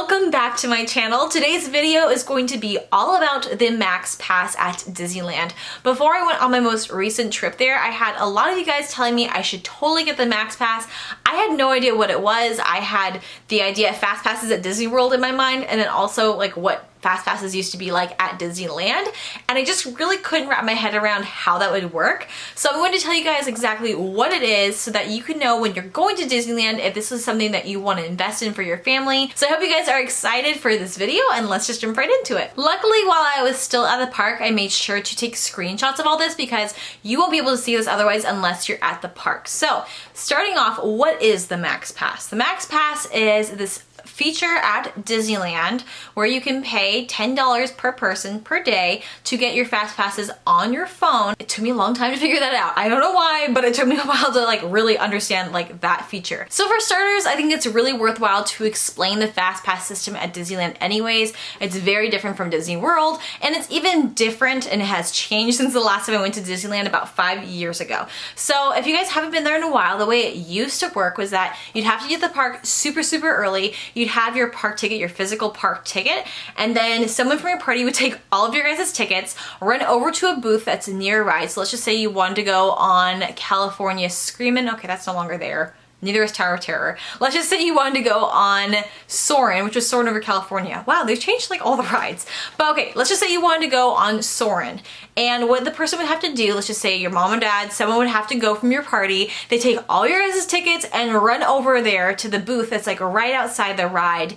welcome back to my channel. Today's video is going to be all about the Max Pass at Disneyland. Before I went on my most recent trip there, I had a lot of you guys telling me I should totally get the Max Pass. I had no idea what it was. I had the idea of fast passes at Disney World in my mind, and then also like what fast passes used to be like at Disneyland, and I just really couldn't wrap my head around how that would work. So I'm going to tell you guys exactly what it is so that you can know when you're going to Disneyland if this is something that you want to invest in for your family. So I hope you guys are excited for this video, and let's just jump right into it. Luckily, while I was still at the park, I made sure to take screenshots of all this because you won't be able to see this otherwise unless you're at the park. So starting off, what is the Max Pass? The Max Pass is this feature at Disneyland where you can pay $10 per person per day to get your fast passes on your phone. It took me a long time to figure that out. I don't know why, but it took me a while to like really understand like that feature. So for starters, I think it's really worthwhile to explain the fast pass system at Disneyland anyways. It's very different from Disney World, and it's even different and it has changed since the last time I went to Disneyland about 5 years ago. So if you guys haven't been there in a while, the way it used to work was that you'd have to get to the park super early. You'd have your park ticket, your physical park ticket, and then someone from your party would take all of your guys' tickets, run over to a booth that's near a ride. So let's just say you wanted to go on California Screamin'. Okay, that's no longer there. Neither is Tower of Terror. Let's just say you wanted to go on Soarin', which was Soarin' over California. Wow, they've changed like all the rides. But okay, let's just say you wanted to go on Soarin'. And what the person would have to do, let's just say your mom and dad, someone would have to go from your party. They take all your guys' tickets and run over there to the booth that's like right outside the ride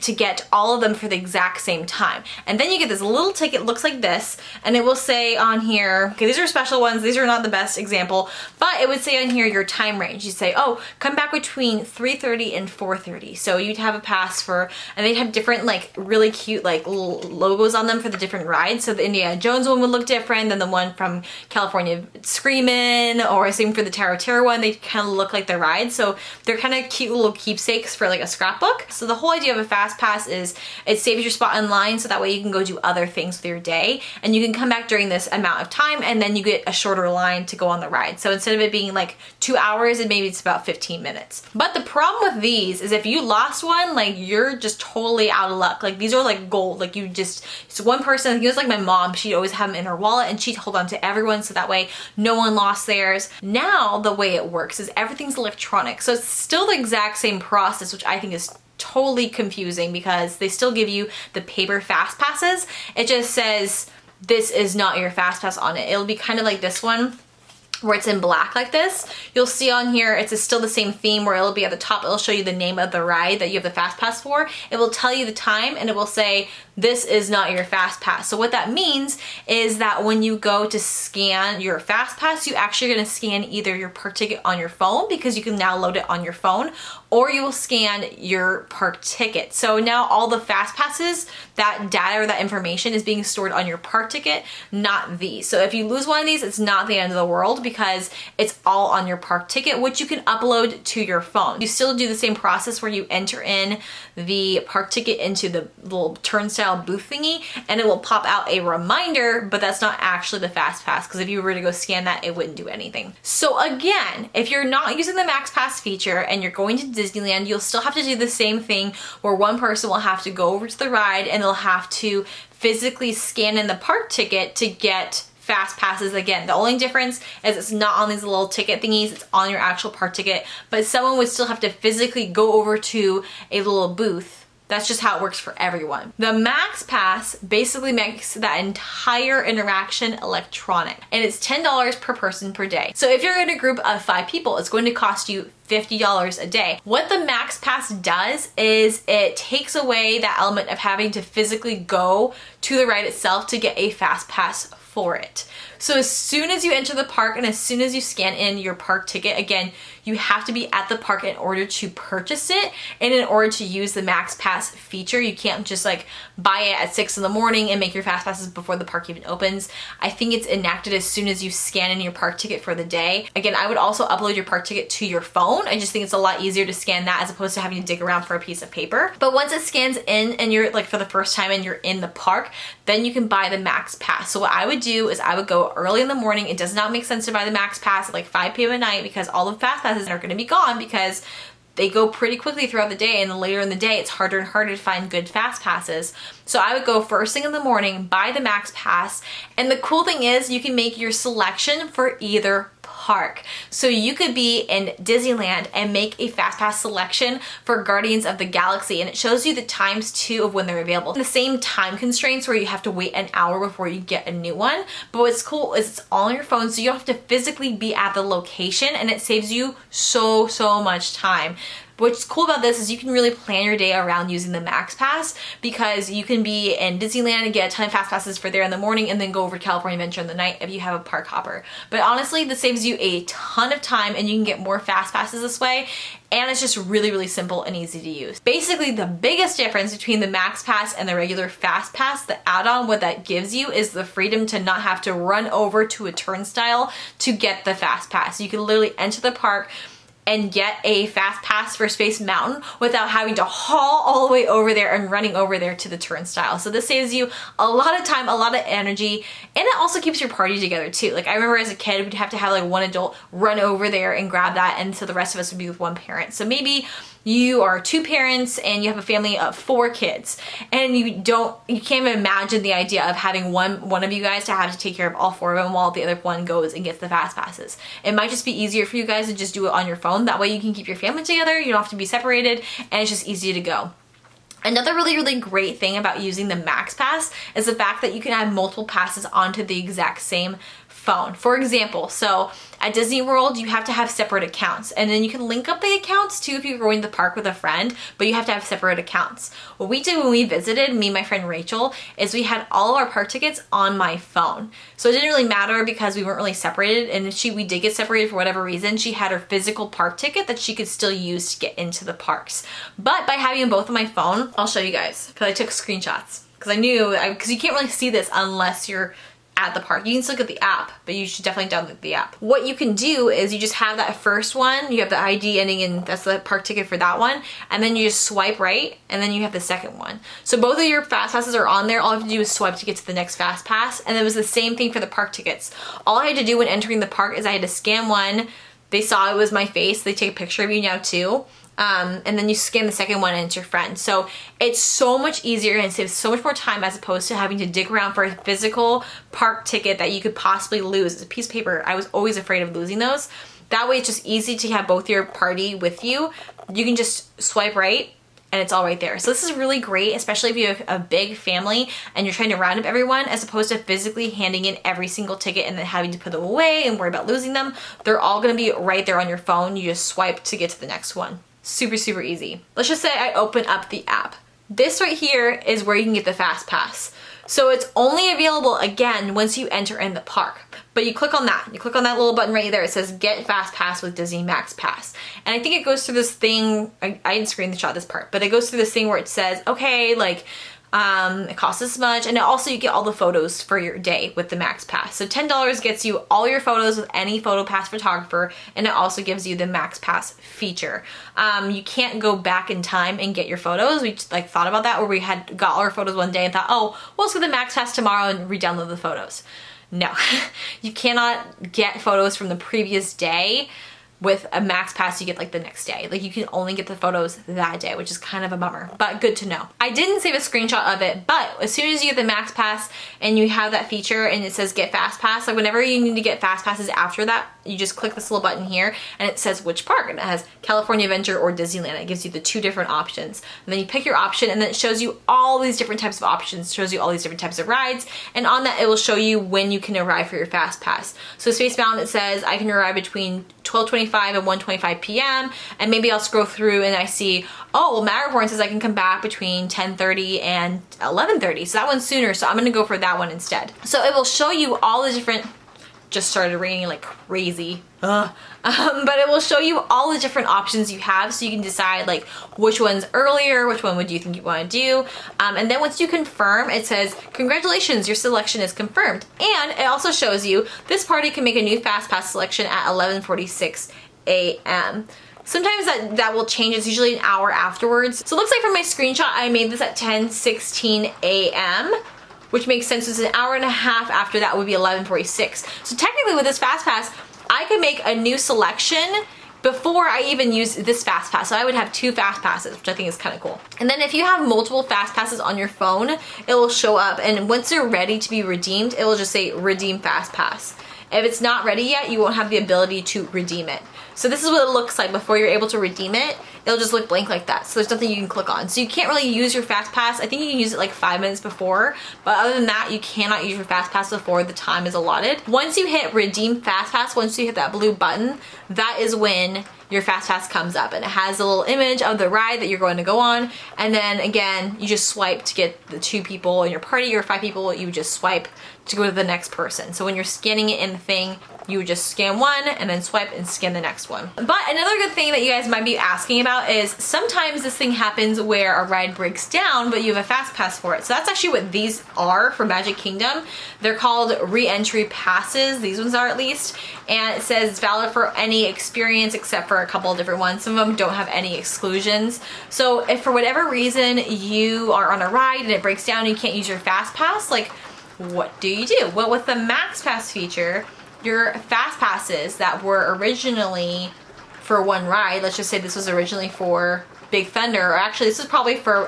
to get all of them for the exact same time. And then you get this little ticket, looks like this, and it will say on here, okay, these are special ones, these are not the best example, but it would say on here your time range. You say, oh, come back between 3:30 and 4:30. So you'd have a pass for, and they'd have different like really cute like little logos on them for the different rides. So the Indiana Jones one would look different than the one from California Screamin', or same for the Tower of Terror one. They kind of look like the rides. So they're kind of cute little keepsakes for like a scrapbook. So the whole idea of a fast pass is it saves your spot in line, so that way you can go do other things with your day, and you can come back during this amount of time, and then you get a shorter line to go on the ride. So instead of it being like 2 hours, and maybe it's about 15 minutes. But the problem with these is if you lost one, like you're just totally out of luck. Like these are like gold. Like you just, it's one person, I think it was like my mom, she'd always have them in her wallet and she'd hold on to everyone so that way no one lost theirs. Now the way it works is everything's electronic. So it's still the exact same process, which I think is totally confusing because they still give you the paper fast passes. It just says this is not your fast pass on it. It'll be kind of like this one where it's in black like this. You'll see on here it's still the same theme where it'll be at the top, it'll show you the name of the ride that you have the fast pass for. It will tell you the time and it will say this is not your fast pass. So what that means is that when you go to scan your fast pass, you actually are going to scan either your park ticket on your phone, because you can now load it on your phone, or you will scan your park ticket. So now all the fast passes, that data or that information is being stored on your park ticket, not these. So if you lose one of these, it's not the end of the world because it's all on your park ticket, which you can upload to your phone. You still do the same process where you enter in the park ticket into the little turnstile booth thingy, and it will pop out a reminder, but that's not actually the fast pass, because if you were to go scan that, it wouldn't do anything. So again, if you're not using the Max Pass feature and you're going to Disneyland, you'll still have to do the same thing where one person will have to go over to the ride and they'll have to physically scan in the park ticket to get fast passes. Again, the only difference is it's not on these little ticket thingies, it's on your actual park ticket, but someone would still have to physically go over to a little booth. That's just how it works for everyone. The Max Pass basically makes that entire interaction electronic, and it's $10 per person per day. So if you're in a group of 5 people, it's going to cost you $50 a day. What the Max Pass does is it takes away that element of having to physically go to the ride itself to get a fast pass for it. So as soon as you enter the park and as soon as you scan in your park ticket, again, you have to be at the park in order to purchase it, and in order to use the Max Pass feature. You can't just like buy it at 6 in the morning and make your fast passes before the park even opens. I think it's enacted as soon as you scan in your park ticket for the day. Again, I would also upload your park ticket to your phone. I just think it's a lot easier to scan that as opposed to having to dig around for a piece of paper. But once it scans in and you're like for the first time and you're in the park, then you can buy the Max Pass. So what I would do is I would go early in the morning. It does not make sense to buy the Max Pass at like 5 p.m. at night because all the fast passes are going to be gone because they go pretty quickly throughout the day, and then later in the day it's harder and harder to find good fast passes. So I would go first thing in the morning, buy the Max Pass, and the cool thing is you can make your selection for either park. So you could be in Disneyland and make a fast pass selection for Guardians of the Galaxy, and it shows you the times too of when they're available. The same time constraints where you have to wait an hour before you get a new one, but what's cool is it's all on your phone, so you don't have to physically be at the location, and it saves you so much time. What's cool about this is you can really plan your day around using the Max Pass, because you can be in Disneyland and get a ton of fast passes for there in the morning and then go over to California Adventure in the night if you have a park hopper. But honestly, this saves you a ton of time and you can get more fast passes this way, and it's just really simple and easy to use. Basically, the biggest difference between the Max Pass and the regular Fast Pass, the add-on, what that gives you is the freedom to not have to run over to a turnstile to get the Fast Pass. You can literally enter the park and get a fast pass for Space Mountain without having to haul all the way over there and running over there to the turnstile. So this saves you a lot of time, a lot of energy, and it also keeps your party together too. Like I remember as a kid, we'd have to have like one adult run over there and grab that, and so the rest of us would be with one parent. So maybe you are two parents and you have a family of 4 kids, and you can't even imagine the idea of having one of you guys to have to take care of all 4 of them while the other one goes and gets the fast passes. It might just be easier for you guys to just do it on your phone. That way you can keep your family together, you don't have to be separated, and it's just easy to go. Another really great thing about using the Max Pass is the fact that you can add multiple passes onto the exact same phone. For example, so at Disney World, you have to have separate accounts, and then you can link up the accounts too if you're going to the park with a friend, but you have to have separate accounts. What we did when we visited, me and my friend Rachel, is we had all of our park tickets on my phone. So it didn't really matter because we weren't really separated, and we did get separated for whatever reason. She had her physical park ticket that she could still use to get into the parks. But by having them both on my phone, I'll show you guys, because I took screenshots. Because because you can't really see this unless you're at the park. You can still get the app, but you should definitely download the app. What you can do is you just have that first one, you have the ID ending in, that's the park ticket for that one, and then you just swipe right, and then you have the second one. So both of your fast passes are on there. All you have to do is swipe to get to the next fast pass, and it was the same thing for the park tickets. All I had to do when entering the park is I had to scan one, they saw it was my face, they take a picture of you now too, and then you scan the second one and it's your friend. So it's so much easier and saves so much more time as opposed to having to dig around for a physical park ticket that you could possibly lose. It's a piece of paper. I was always afraid of losing those. That way it's just easy to have both your party with you. You can just swipe right and it's all right there. So this is really great, especially if you have a big family and you're trying to round up everyone, as opposed to physically handing in every single ticket and then having to put them away and worry about losing them. They're all gonna be right there on your phone. You just swipe to get to the next one. Super easy. Let's just say I open up the app. This right here is where you can get the fast pass. So it's only available again once you enter in the park. But you click on that. You click on that little button right there. It says get fast pass with Disney Max Pass. And I think it goes through this thing, I didn't screenshot this part, but it goes through this thing where it says, okay, like, it costs this much, and also you get all the photos for your day with the Max Pass. So $10 gets you all your photos with any PhotoPass photographer, and it also gives you the Max Pass feature. You can't go back in time and get your photos. We like thought about that, where we had got all our photos one day and thought, oh, we'll let's get the Max Pass tomorrow and re-download the photos. No, you cannot get photos from the previous day. With a Max Pass, you get like the next day. Like you can only get the photos that day, which is kind of a bummer, but good to know. I didn't save a screenshot of it, but as soon as you get the Max Pass and you have that feature and it says get fast pass, like whenever you need to get fast passes after that, you just click this little button here and it says which park, and it has California Adventure or Disneyland. It gives you the 2 different options. And then you pick your option and then it shows you all these different types of options, shows you all these different types of rides, and on that it will show you when you can arrive for your fast pass. So Space Mountain, it says I can arrive between 12:25 and 1:25 p.m. and maybe I'll scroll through and I see, oh, well, Matterhorn says I can come back between 10:30 and 11:30, so that one's sooner, so I'm gonna go for that one instead. So it will show you all the different, just started raining like crazy. But it will show you all the different options you have, so you can decide like which one's earlier, which one would you think you want to do, and then once you confirm, it says congratulations, your selection is confirmed. And it also shows you this party can make a new fast pass selection at 11:46 a.m. Sometimes that will change. It's usually an hour afterwards. So it looks like from my screenshot I made this at 10:16 a.m. which makes sense. It's an hour and a half after that would be 11:46. So technically with this fast pass, I could make a new selection before I even used this fast pass. So I would have 2 fast passes, which I think is kind of cool. And then if you have multiple fast passes on your phone, it will show up, and once they're ready to be redeemed, it will just say redeem fast pass. If it's not ready yet, you won't have the ability to redeem it. So this is what it looks like before you're able to redeem it. It'll just look blank like that. So there's nothing you can click on. So you can't really use your fast pass. I think you can use it like 5 minutes before, but other than that, you cannot use your fast pass before the time is allotted. Once you hit redeem fast pass, once you hit that blue button, that is when your fast pass comes up, and it has a little image of the ride that you're going to go on. And then again, you just swipe to get the 2 people in your party, or 5 people, you just swipe to go to the next person. So when you're scanning it in the thing, you would just scan one and then swipe and scan the next one. But another good thing that you guys might be asking about is sometimes this thing happens where a ride breaks down, but you have a fast pass for it. So that's actually what these are for Magic Kingdom. They're called re-entry passes. These ones are, at least. And it says it's valid for any experience except for a couple of different ones. Some of them don't have any exclusions. So if for whatever reason you are on a ride and it breaks down and you can't use your fast pass, like, what do you do? Well, with the Max Pass feature, your fast passes that were originally for one ride, let's just say this was originally for Big Thunder, or actually this is probably for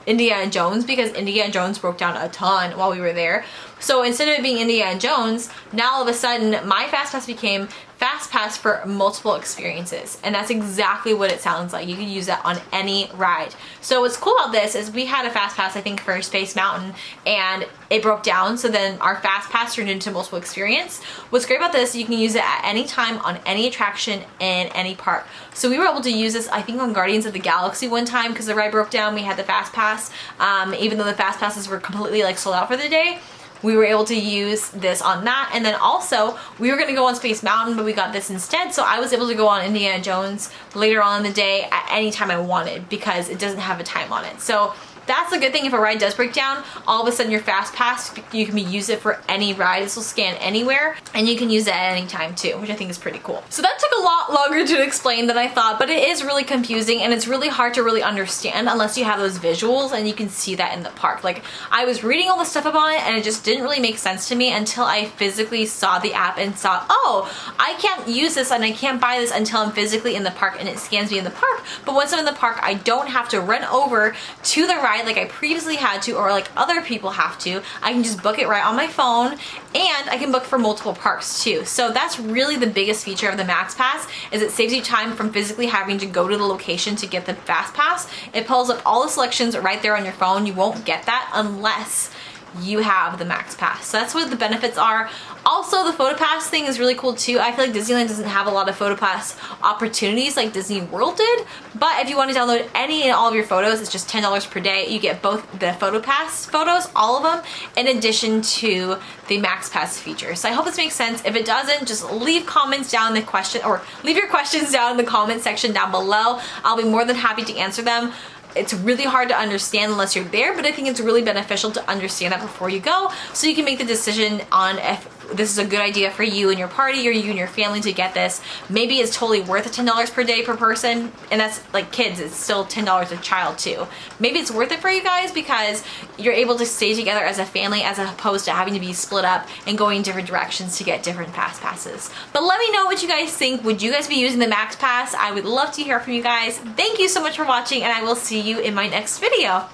Indiana Jones, because Indiana Jones broke down a ton while we were there. So instead of it being Indiana Jones, now all of a sudden my fast pass became fast pass for multiple experiences, and that's exactly what it sounds like. You can use that on any ride. So what's cool about this is we had a fast pass, I think, for Space Mountain, and it broke down, so then our fast pass turned into multiple experience. What's great about this, you can use it at any time on any attraction in any park. So we were able to use this, I think, on Guardians of the Galaxy one time, because the ride broke down. We had the fast pass, even though the fast passes were completely like sold out for the day. We were able to use this on that. And then also, we were gonna go on Space Mountain, but we got this instead. So I was able to go on Indiana Jones later on in the day at any time I wanted, because it doesn't have a time on it. So that's a good thing. If a ride does break down, all of a sudden your fast pass, you can use it for any ride. This will scan anywhere, and you can use it at any time too, which I think is pretty cool. So that took a lot longer to explain than I thought, but it is really confusing, and it's really hard to really understand unless you have those visuals and you can see that in the park. Like, I was reading all the stuff about it, and it just didn't really make sense to me until I physically saw the app and saw, oh, I can't use this and I can't buy this until I'm physically in the park and it scans me in the park. But once I'm in the park, I don't have to run over to the ride like I previously had to, or like other people have to. I can just book it right on my phone, and I can book for multiple parks too. So that's really the biggest feature of the Max Pass, is it saves you time from physically having to go to the location to get the Fast Pass. It pulls up all the selections right there on your phone. You won't get that unless you have the Max Pass. So that's what the benefits are. Also, the Photo Pass thing is really cool too. I feel like Disneyland doesn't have a lot of Photo Pass opportunities like Disney World did, but if you want to download any and all of your photos, it's just $10 per day. You get both the Photo Pass photos, all of them, in addition to the Max Pass feature. So I hope this makes sense. If it doesn't, just leave comments down in the question, or leave your questions down in the comment section down below. I'll be more than happy to answer them. It's really hard to understand unless you're there, but I think it's really beneficial to understand that before you go, so you can make the decision on if this is a good idea for you and your party, or you and your family to get this. Maybe it's totally worth the $10 per day per person, and that's like kids, it's still $10 a child too. Maybe it's worth it for you guys because you're able to stay together as a family, as opposed to having to be split up and going different directions to get different fast passes. But let me know what you guys think. Would you guys be using the Max Pass? I would love to hear from you guys. Thank you so much for watching, and I will see you in my next video.